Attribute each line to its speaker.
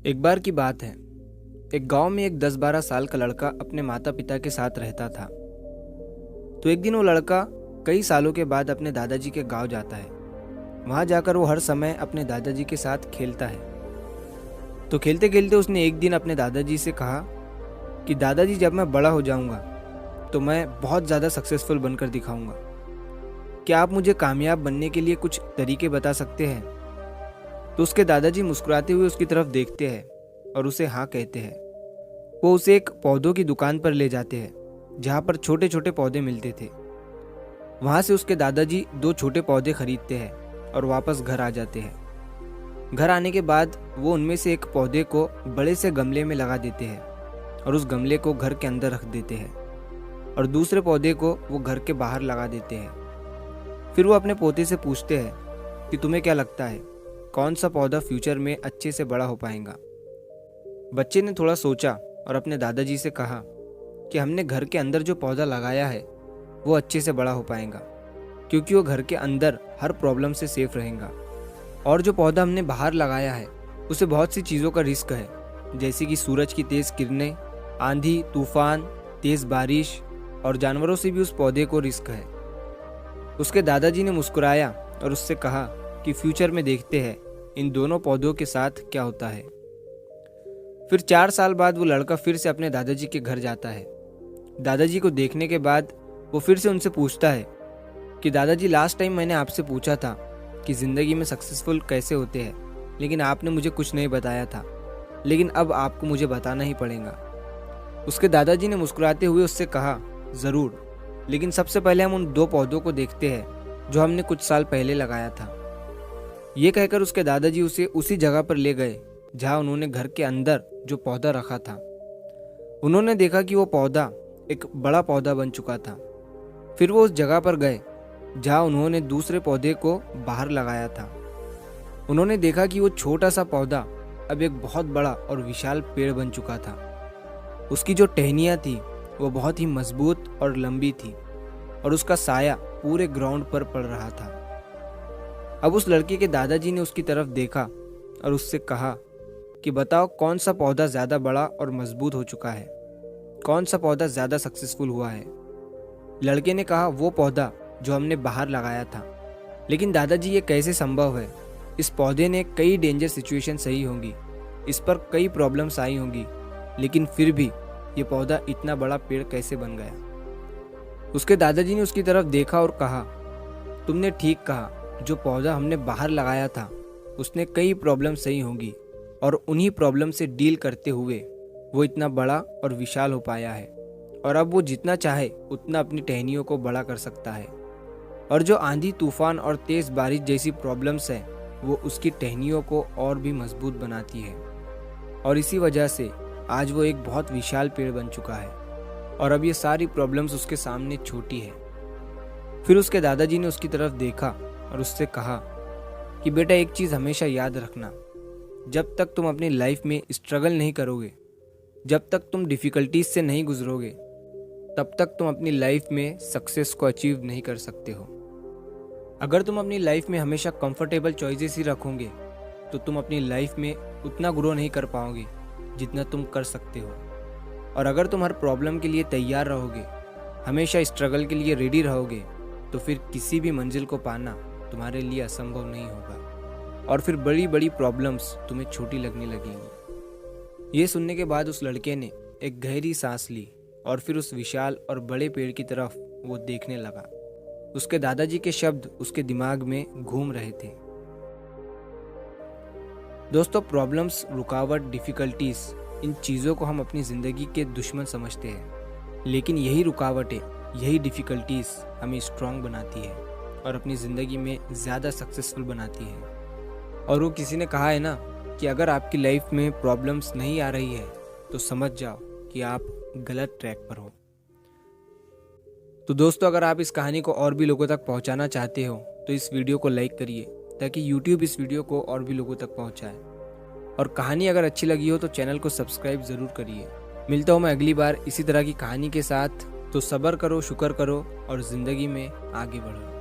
Speaker 1: एक बार की बात है। एक गांव में एक 10-12 साल का लड़का अपने माता पिता के साथ रहता था। तो एक दिन वो लड़का कई सालों के बाद अपने दादाजी के गांव जाता है। वहां जाकर वो हर समय अपने दादाजी के साथ खेलता है। तो खेलते खेलते उसने एक दिन अपने दादाजी से कहा कि दादाजी, जब मैं बड़ा हो जाऊंगा तो मैं बहुत ज़्यादा सक्सेसफुल बनकर दिखाऊंगा। क्या आप मुझे कामयाब बनने के लिए कुछ तरीके बता सकते हैं? तो उसके दादाजी मुस्कुराते हुए उसकी तरफ देखते हैं और उसे हाँ कहते हैं। वो उसे एक पौधों की दुकान पर ले जाते हैं जहाँ पर छोटे छोटे पौधे मिलते थे। वहाँ से उसके दादाजी 2 छोटे पौधे खरीदते हैं और वापस घर आ जाते हैं। घर आने के बाद वो उनमें से एक पौधे को बड़े से गमले में लगा देते हैं और उस गमले को घर के अंदर रख देते हैं और दूसरे पौधे को वो घर के बाहर लगा देते हैं। फिर वो अपने पोते से पूछते हैं कि तुम्हें क्या लगता है, कौन सा पौधा फ्यूचर में अच्छे से बड़ा हो पाएगा? बच्चे ने थोड़ा सोचा और अपने दादाजी से कहा कि हमने घर के अंदर जो पौधा लगाया है वो अच्छे से बड़ा हो पाएगा, क्योंकि वो घर के अंदर हर प्रॉब्लम से सेफ रहेगा। और जो पौधा हमने बाहर लगाया है उसे बहुत सी चीज़ों का रिस्क है, जैसे कि सूरज की तेज़ किरणें, आंधी तूफान, तेज़ बारिश और जानवरों से भी उस पौधे को रिस्क है। उसके दादाजी ने मुस्कुराया और उससे कहा कि फ्यूचर में देखते हैं इन दोनों पौधों के साथ क्या होता है। फिर 4 साल बाद वो लड़का फिर से अपने दादाजी के घर जाता है। दादाजी को देखने के बाद वो फिर से उनसे पूछता है कि दादाजी, लास्ट टाइम मैंने आपसे पूछा था कि ज़िंदगी में सक्सेसफुल कैसे होते हैं, लेकिन आपने मुझे कुछ नहीं बताया था, लेकिन अब आपको मुझे बताना ही पड़ेगा। उसके दादाजी ने मुस्कुराते हुए उससे कहा, ज़रूर, लेकिन सबसे पहले हम उन 2 पौधों को देखते हैं जो हमने कुछ साल पहले लगाया था। ये कहकर उसके दादाजी उसे उसी जगह पर ले गए जहाँ उन्होंने घर के अंदर जो पौधा रखा था। उन्होंने देखा कि वो पौधा एक बड़ा पौधा बन चुका था। फिर वो उस जगह पर गए जहाँ उन्होंने दूसरे पौधे को बाहर लगाया था। उन्होंने देखा कि वो छोटा सा पौधा अब एक बहुत बड़ा और विशाल पेड़ बन चुका था। उसकी जो टहनियाँ थी वो बहुत ही मजबूत और लंबी थी और उसका साया पूरे ग्राउंड पर पड़ रहा था। अब उस लड़के के दादाजी ने उसकी तरफ देखा और उससे कहा कि बताओ, कौन सा पौधा ज़्यादा बड़ा और मजबूत हो चुका है, कौन सा पौधा ज़्यादा सक्सेसफुल हुआ है? लड़के ने कहा, वो पौधा जो हमने बाहर लगाया था। लेकिन दादाजी, ये कैसे संभव है? इस पौधे ने कई डेंजर सिचुएशन सही होंगी, इस पर कई प्रॉब्लम्स आई होंगी, लेकिन फिर भी ये पौधा इतना बड़ा पेड़ कैसे बन गया? उसके दादाजी ने उसकी तरफ देखा और कहा, तुमने ठीक कहा, जो पौधा हमने बाहर लगाया था उसने कई प्रॉब्लम सही होंगी और उन्हीं प्रॉब्लम से डील करते हुए वो इतना बड़ा और विशाल हो पाया है, और अब वो जितना चाहे उतना अपनी टहनियों को बड़ा कर सकता है। और जो आंधी तूफान और तेज़ बारिश जैसी प्रॉब्लम्स हैं वो उसकी टहनियों को और भी मजबूत बनाती है, और इसी वजह से आज वो एक बहुत विशाल पेड़ बन चुका है और अब ये सारी प्रॉब्लम्स उसके सामने छोटी है। फिर उसके दादाजी ने उसकी तरफ देखा और उससे कहा कि बेटा, एक चीज़ हमेशा याद रखना, जब तक तुम अपनी लाइफ में स्ट्रगल नहीं करोगे, जब तक तुम डिफ़िकल्टीज से नहीं गुजरोगे, तब तक तुम अपनी लाइफ में सक्सेस को अचीव नहीं कर सकते हो। अगर तुम अपनी लाइफ में हमेशा कंफर्टेबल चॉइसेस ही रखोगे तो तुम अपनी लाइफ में उतना ग्रो नहीं कर पाओगे जितना तुम कर सकते हो। और अगर तुम हर प्रॉब्लम के लिए तैयार रहोगे, हमेशा स्ट्रगल के लिए रेडी रहोगे, तो फिर किसी भी मंजिल को पाना तुम्हारे लिए असंभव नहीं होगा और फिर बड़ी बड़ी प्रॉब्लम्स तुम्हें छोटी लगने लगेंगी। ये सुनने के बाद उस लड़के ने एक गहरी सांस ली और फिर उस विशाल और बड़े पेड़ की तरफ वो देखने लगा। उसके दादाजी के शब्द उसके दिमाग में घूम रहे थे। दोस्तों, प्रॉब्लम्स, रुकावट, डिफ़िकल्टीज, इन चीज़ों को हम अपनी ज़िंदगी के दुश्मन समझते हैं, लेकिन यही रुकावटें, यही डिफ़िकल्टीज हमें स्ट्रांग बनाती है और अपनी ज़िंदगी में ज़्यादा सक्सेसफुल बनाती है। और वो किसी ने कहा है ना कि अगर आपकी लाइफ में प्रॉब्लम्स नहीं आ रही है तो समझ जाओ कि आप गलत ट्रैक पर हो। तो दोस्तों, अगर आप इस कहानी को और भी लोगों तक पहुंचाना चाहते हो तो इस वीडियो को लाइक करिए ताकि YouTube इस वीडियो को और भी लोगों तक पहुंचाए। और कहानी अगर अच्छी लगी हो तो चैनल को सब्सक्राइब ज़रूर करिए। मिलता हूँ मैं अगली बार इसी तरह की कहानी के साथ। तो सब्र करो, शुक्र करो और ज़िंदगी में आगे बढ़ो।